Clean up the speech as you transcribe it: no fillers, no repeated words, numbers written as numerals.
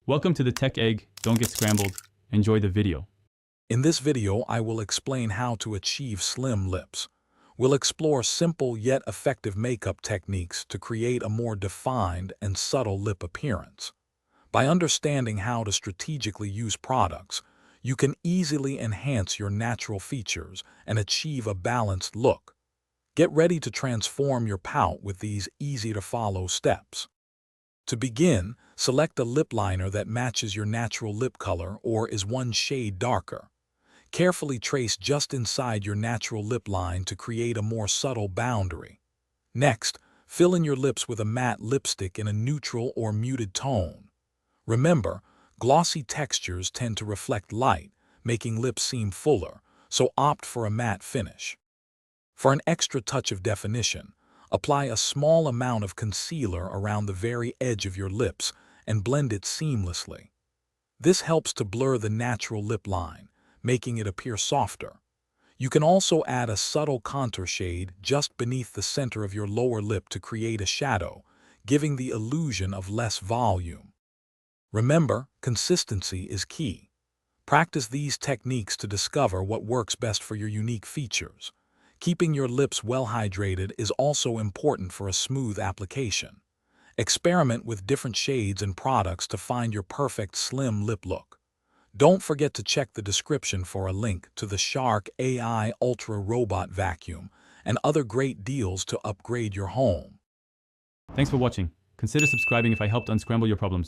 Welcome to the Tech Egg. Don't get scrambled. Enjoy the video. In this video, I will explain how to achieve slim lips. We'll explore simple yet effective makeup techniques to create a more defined and subtle lip appearance. By understanding how to strategically use products, you can easily enhance your natural features and achieve a balanced look. Get ready to transform your pout with these easy-to-follow steps. To begin, select a lip liner that matches your natural lip color or is one shade darker. Carefully trace just inside your natural lip line to create a more subtle boundary. Next, fill in your lips with a matte lipstick in a neutral or muted tone. Remember, glossy textures tend to reflect light, making lips seem fuller, so opt for a matte finish. For an extra touch of definition, apply a small amount of concealer around the very edge of your lips and blend it seamlessly. This helps to blur the natural lip line, making it appear softer. You can also add a subtle contour shade just beneath the center of your lower lip to create a shadow, giving the illusion of less volume. Remember, consistency is key. Practice these techniques to discover what works best for your unique features. Keeping your lips well hydrated is also important for a smooth application. Experiment with different shades and products to find your perfect slim lip look. Don't forget to check the description for a link to the Shark AI Ultra Robot Vacuum and other great deals to upgrade your home. Thanks for watching. Consider subscribing if I helped unscramble your problems.